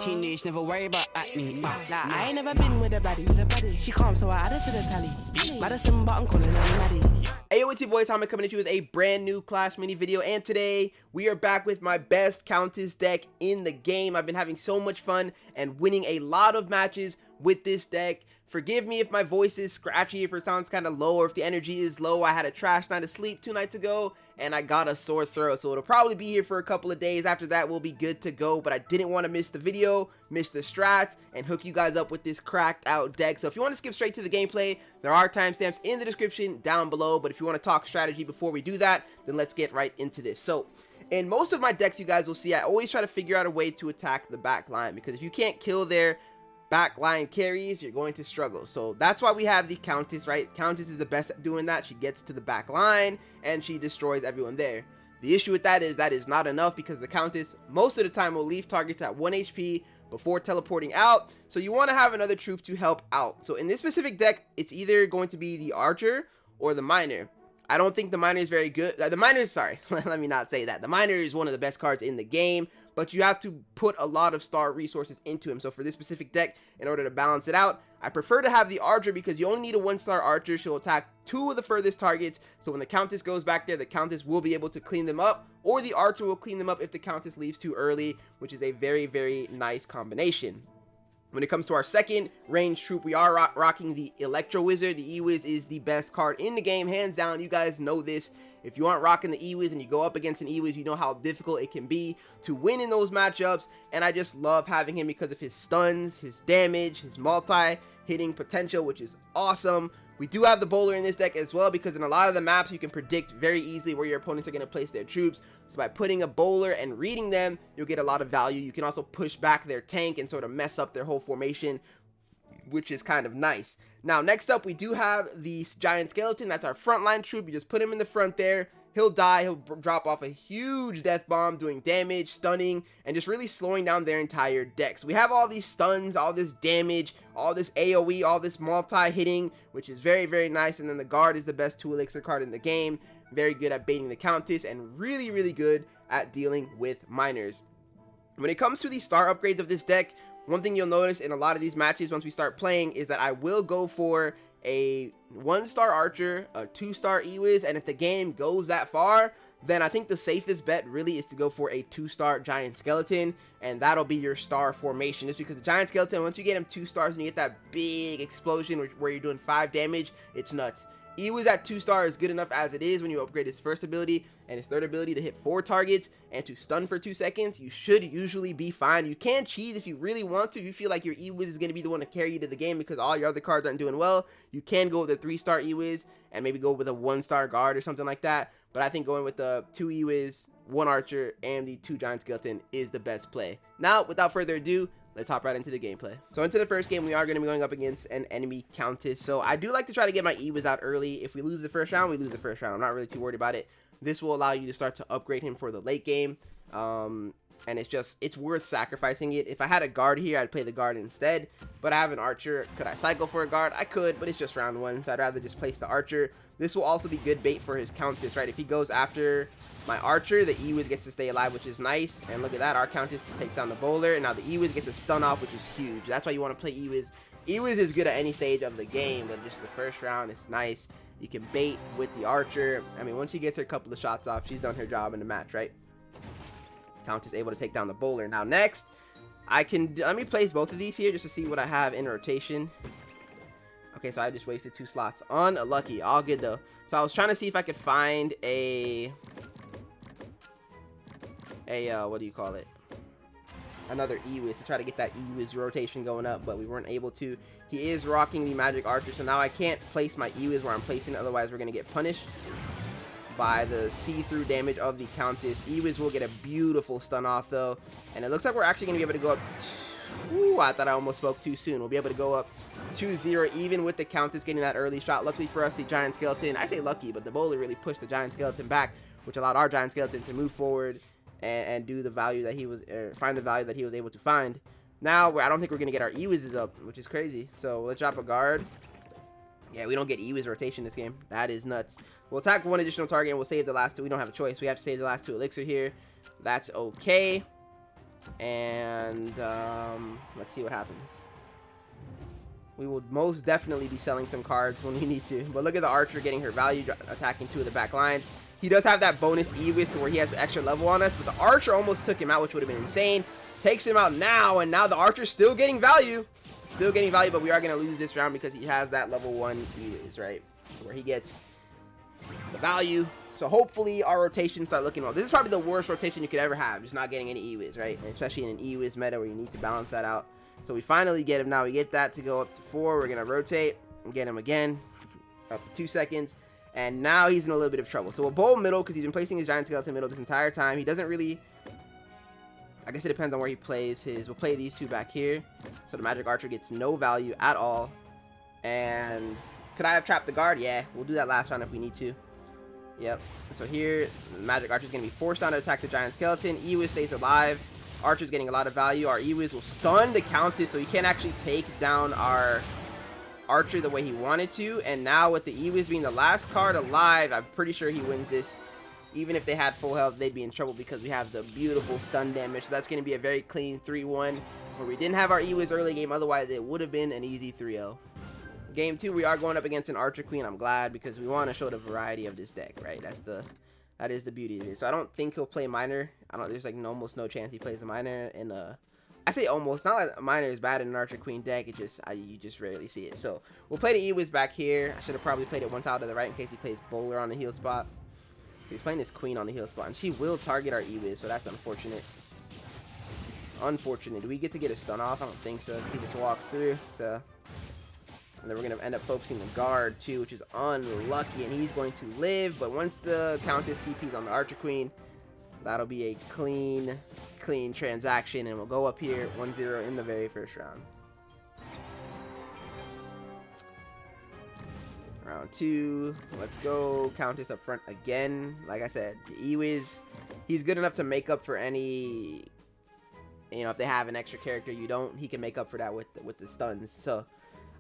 teenage, never worry about acne. Nah, I ain't never been with a baddie. She calm, so I added to the tally. Madison, but I'm calling her Maddie. Hey, it's your boy Tommy coming at you with a brand new Clash Mini video, and today we are back with my best Countess deck in the game. I've been having so much fun and winning a lot of matches with this deck. Forgive me if my voice is scratchy, if it sounds kind of low, or if the energy is low. I had a trash night of sleep 2 nights ago, and I got a sore throat, so it'll probably be here for a couple of days. After that, we'll be good to go, but I didn't want to miss the video, miss the strats, and hook you guys up with this cracked out deck. So if you want to skip straight to the gameplay, there are timestamps in the description down below, but if you want to talk strategy before we do that, then let's get right into this. So in most of my decks, you guys will see, I always try to figure out a way to attack the back line, because if you can't kill their backline carries, you're going to struggle. So that's why we have the Countess, right? Countess is the best at doing that. She gets to the back line and she destroys everyone there. The issue with that is not enough, because the Countess most of the time will leave targets at 1 HP before teleporting out. So you want to have another troop to help out. So in this specific deck, it's either going to be the Archer or the Miner. I don't think the Miner is very good. The Miner, sorry, let me not say that. The Miner is one of the best cards in the game, but you have to put a lot of star resources into him. So for this specific deck, in order to balance it out, I prefer to have the Archer, because you only need a 1-star Archer. She'll attack 2 of the furthest targets. So when the Countess goes back there, the Countess will be able to clean them up, or the Archer will clean them up if the Countess leaves too early, which is a very, very nice combination. When it comes to our second range troop, we are rocking the Electro Wizard. The E-Wiz is the best card in the game, hands down. You guys know this. If you aren't rocking the E-Wiz and you go up against an E-Wiz, you know how difficult it can be to win in those matchups. And I just love having him because of his stuns, his damage, his multi-hitting potential, which is awesome. We do have the bowler in this deck as well, because in a lot of the maps you can predict very easily where your opponents are going to place their troops. So by putting a bowler and reading them, you'll get a lot of value. You can also push back their tank and sort of mess up their whole formation, which is kind of nice. Now, next up, we do have the Giant Skeleton. That's our frontline troop. You just put him in the front there. He'll die. He'll drop off a huge death bomb, doing damage, stunning, and just really slowing down their entire deck. So we have all these stuns, all this damage, all this AoE, all this multi-hitting, which is very, very nice. And then the guard is the best 2 elixir card in the game. Very good at baiting the Countess, and really, really good at dealing with miners. When it comes to the star upgrades of this deck, one thing you'll notice in a lot of these matches once we start playing is that I will go for a 1-star Archer, a 2-star E-Wiz, and if the game goes that far, then I think the safest bet really is to go for a 2-star Giant Skeleton, and that'll be your star formation. Just because the Giant Skeleton, once you get him 2 stars and you get that big explosion where you're doing 5 damage, it's nuts. E-Wiz at 2-star is good enough as it is when you upgrade his first ability and his third ability to hit 4 targets and to stun for 2 seconds. You should usually be fine. You can cheese if you really want to. If you feel like your E-Wiz is going to be the one to carry you to the game because all your other cards aren't doing well, you can go with a 3-star E-Wiz and maybe go with a 1-star guard or something like that. But I think going with the 2 E-Wiz, 1 Archer, and the 2 Giant Skeleton is the best play. Now, without further ado, let's hop right into the gameplay. So into the first game, we are going to be going up against an enemy Countess. So I do like to try to get my E-Wiz out early. If we lose the first round, we lose the first round. I'm not really too worried about it. This will allow you to start to upgrade him for the late game. And it's worth sacrificing it. If I had a guard here, I'd play the guard instead. But I have an Archer. Could I cycle for a guard? I could, but it's just round 1. So I'd rather just place the Archer. This will also be good bait for his Countess, right? If he goes after my Archer, the E-Wiz gets to stay alive, which is nice. And look at that, our Countess takes down the bowler. And now the E-Wiz gets a stun off, which is huge. That's why you want to play E-Wiz. E-Wiz is good at any stage of the game, but just the first round, it's nice. You can bait with the Archer. I mean, once she gets her couple of shots off, she's done her job in the match, right? Countess able to take down the bowler. Now next, let me place both of these here just to see what I have in rotation. Okay, so I just wasted 2 slots. Unlucky. All good though. So I was trying to see if I could find what do you call it? Another E-Wiz to try to get that E-Wiz rotation going up, but we weren't able to. He is rocking the Magic Archer, so now I can't place my E-Wiz where I'm placing it, otherwise we're going to get punished by the see-through damage of the Countess. E-Wiz will get a beautiful stun off though, and it looks like we're actually going to be able to go up. Ooh, I thought I almost spoke too soon. We'll be able to go up 2-0 even with the Countess getting that early shot. Luckily for us, the Giant Skeleton, I say lucky, but the bowler really pushed the Giant Skeleton back, which allowed our Giant Skeleton to move forward and do the value that he was, find the value that he was able to find. Now, I don't think we're going to get our E-Wizes up, which is crazy. So let's drop a guard. Yeah, we don't get E-Wiz rotation this game. That is nuts. We'll attack 1 additional target and we'll save the last 2. We don't have a choice. We have to save the last 2 elixir here. That's okay. And let's see what happens. We will most definitely be selling some cards when we need to. But look at the Archer getting her value, attacking 2 of the back lines. He does have that bonus E-Wiz to where he has the extra level on us, but the Archer almost took him out, which would have been insane. Takes him out now, and now the Archer's still getting value. Still getting value, but we are going to lose this round because he has that level 1 E-Wiz, right? Where he gets the value. So hopefully our rotations start looking well. This is probably the worst rotation you could ever have, just not getting any E-Wiz, right? And especially in an E-Wiz meta where you need to balance that out. So we finally get him now. We get that to go up to 4. We're going to rotate and get him again up to 2 seconds. And now he's in a little bit of trouble. So we'll bowl middle because he's been placing his Giant Skeleton middle this entire time. He doesn't really... I guess it depends on where he plays his. We'll play these 2 back here. So the Magic Archer gets no value at all. And could I have trapped the guard? Yeah, we'll do that last round if we need to. Yep. So here, the Magic Archer is going to be forced down to attack the Giant Skeleton. E-Wiz stays alive. Archer's getting a lot of value. Our E-Wiz will stun the Countess, so he can't actually take down our Archer the way he wanted to. And now with the E-Wiz being the last card alive, I'm pretty sure he wins this. Even if they had full health, they'd be in trouble because we have the beautiful stun damage. So that's going to be a very clean 3-1 where we didn't have our E-Wiz early game. Otherwise, it would have been an easy 3-0. Game 2, we are going up against an Archer Queen. I'm glad because we want to show the variety of this deck, right? That is the beauty of it. So I don't think he'll play Miner. There's like almost no chance he plays a Miner in a... I say almost. It's not like a Miner is bad in an Archer Queen deck. You just rarely see it. So we'll play the E-Wiz back here. I should have probably played it one tile to the right in case he plays Bowler on the heal spot. So he's playing this Queen on the heal spot, and she will target our E-Wiz, so that's unfortunate. Unfortunate. Do we get to get a stun off? I don't think so. He just walks through. So, and then we're going to end up focusing the guard too, which is unlucky, and he's going to live. But once the Countess TP's on the Archer Queen, that'll be a clean transaction, and we'll go up here 1-0 in the very first round. Round 2, let's go. Countess up front again. Like I said, the E-Wiz, he's good enough to make up for any, if they have an extra character you don't, he can make up for that with the stuns. So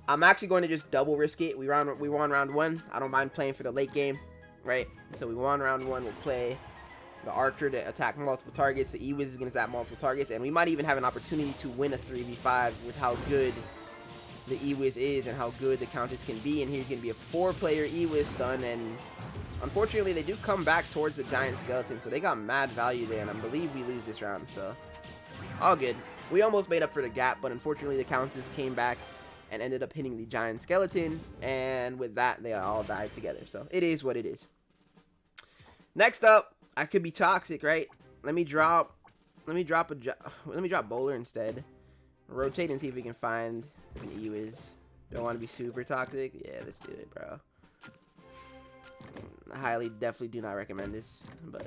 I'm actually going to just double risk it. We won round 1. I don't mind playing for the late game, right? So we won round 1. We'll play the Archer to attack multiple targets. The E-Wiz is going to attack multiple targets, and we might even have an opportunity to win a 3v5 with how good the E-Wiz is and how good the Countess can be. And here's going to be a 4-player E-Wiz stun, and unfortunately they do come back towards the Giant Skeleton, so they got mad value there, and I believe we lose this round. So all good. We almost made up for the gap, but unfortunately the Countess came back and ended up hitting the Giant Skeleton, and with that they all died together. So it is what it is. Next up, I could be toxic, right? Let me drop Bowler instead. Rotate and see if we can find an E-Wiz. Don't want to be super toxic. Yeah, let's do it, bro. I highly, definitely do not recommend this, but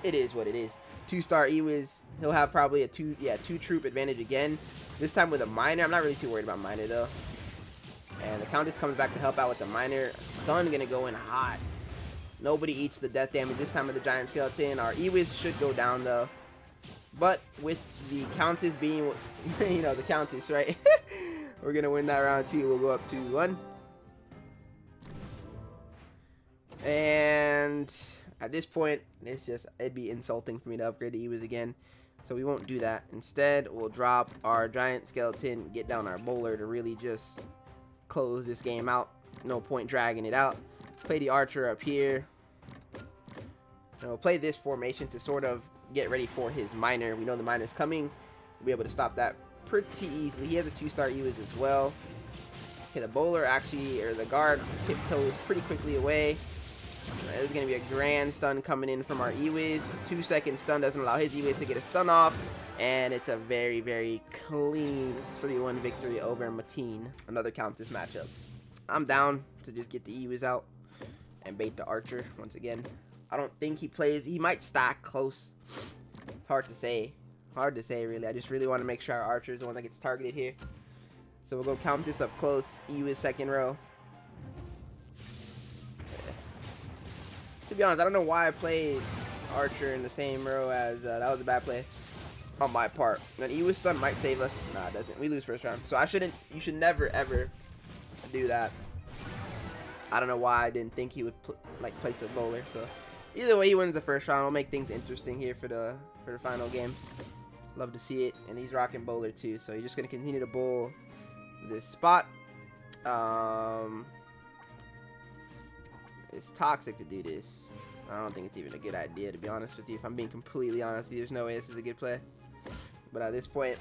it is what it is. 2-star E-Wiz. He'll have probably a 2 troop advantage again. This time with a Miner. I'm not really too worried about Miner though. And the Countess comes back to help out with the Miner. Stun gonna go in hot. Nobody eats the death damage this time with the Giant Skeleton. Our E-Wiz should go down though. But with the Countess being, the Countess, right? We're going to win that round 2. We'll go up 2-1. And at this point, it'd be insulting for me to upgrade the E-Wiz again. So we won't do that. Instead, we'll drop our Giant Skeleton, get down our Bowler to really just close this game out. No point dragging it out. Play the Archer up here. And we'll play this formation to sort of get ready for his Miner. We know the Miner's coming. We'll be able to stop that pretty easily. He has a 2-star E-Wiz as well. Okay, the Bowler the guard tiptoes pretty quickly away. There's going to be a grand stun coming in from our E-Wiz. 2-second stun doesn't allow his E-Wiz to get a stun off. And it's a very, very clean 3-1 victory over Mateen. Another Countess matchup. I'm down to just get the E-Wiz out and bait the Archer once again. I don't think he plays. He might stack close. It's hard to say. Hard to say, really. I just really want to make sure our Archer is the one that gets targeted here. So we'll go Countess up close. E-Wiz second row. To be honest, I don't know why I played Archer in the same row as... that was a bad play on my part. An E-Wiz stun might save us. Nah, it doesn't. We lose first round. So you should never, ever do that. I don't know why I didn't think he would place a Bowler. So either way, he wins the first round. We'll make things interesting here for the final game. Love to see it. And he's rocking bowler too, so he's just gonna continue to bowl this spot. It's toxic to do this. I don't think it's even a good idea, to be honest with you. If I'm being completely honest with you, there's no way this is a good play. But at this point,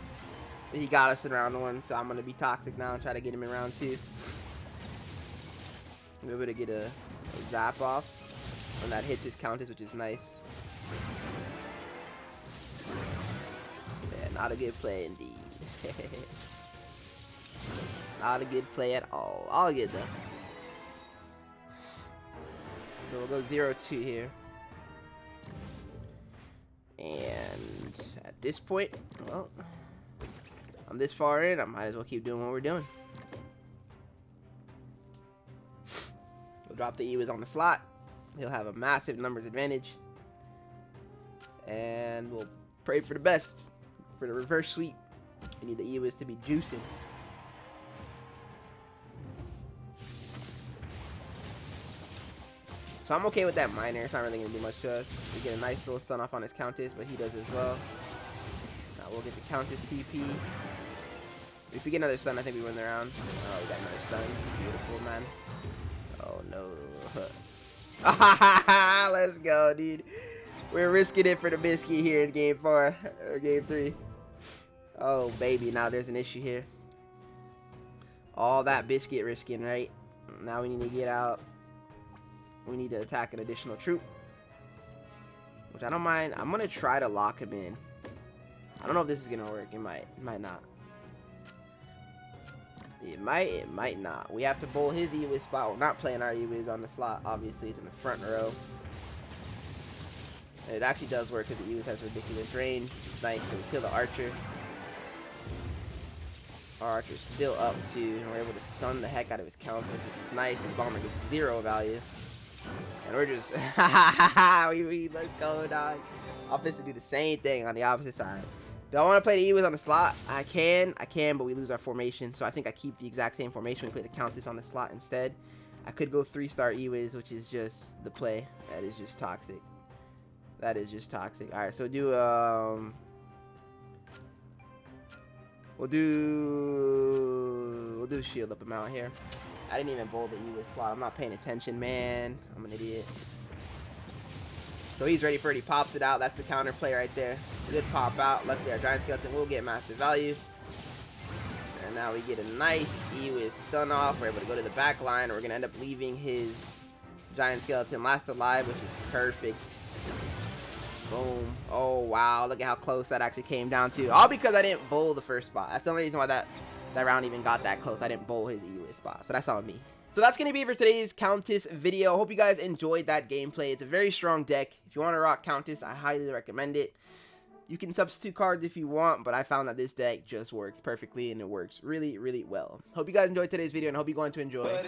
he got us in round 1, so I'm going to be toxic now and try to get him in round 2. I'm able to get a zap off when that hits his Countess, which is nice. Yeah, not a good play indeed. Not a good play at all. All good though. So we'll go 0-2 here. And at this point, well, I'm this far in, I might as well keep doing what we're doing. We'll drop the Ewas on the slot. He'll have a massive numbers advantage. And we'll pray for the best. For the reverse sweep, we need the Ewas to be juicing. So I'm okay with that minor. It's not really going to do much to us. We get a nice little stun off on his Countess, but he does as well. Now we'll get the Countess TP. If we get another stun, I think we win the round. Oh, we got another stun. Beautiful, man. Oh, no. Let's go, dude. We're risking it for the biscuit here in game 4, or game 3. Oh, baby. Now there's an issue here. All that biscuit risking, right? Now we need to get out. We need to attack an additional troop, which I don't mind. I'm gonna try to lock him in. I don't know if this is gonna work. It might not. It might not. We have to bowl his Ewas spot. We're not playing our Ewas on the slot. Obviously, it's in the front row. And it actually does work because the Ewas has ridiculous range. It's nice. So we kill the archer. Our archer's still up too, and we're able to stun the heck out of his Countess, which is nice. His bomber gets 0 value. And we're just, let's go, dog. Opposite do the same thing on the opposite side. Do I want to play the Ewas on the slot? I can, but we lose our formation. So I think I keep the exact same formation. We play the Countess on the slot instead. I could go 3-star Ewas, which is just the play. That is just toxic. That is just toxic. All right, so we'll do shield up amount here. I didn't even bowl the Ewas slot. I'm not paying attention, man. I'm an idiot. So he's ready for it. He pops it out. That's the counter play right there. Good pop out. Luckily, our Giant Skeleton will get massive value. And now we get a nice Ewas stun off. We're able to go to the back line. We're going to end up leaving his Giant Skeleton last alive, which is perfect. Boom. Oh, wow. Look at how close that actually came down to. All because I didn't bowl the first spot. That's the only reason why that round even got that close. I didn't bowl his Ewas spot. So that's on me. So that's going to be it for today's Countess video. Hope you guys enjoyed that gameplay. It's a very strong deck. If you want to rock Countess, I highly recommend it. You can substitute cards if you want, but I found that this deck just works perfectly and it works really, really well. Hope you guys enjoyed today's video and I hope you're going to enjoy it.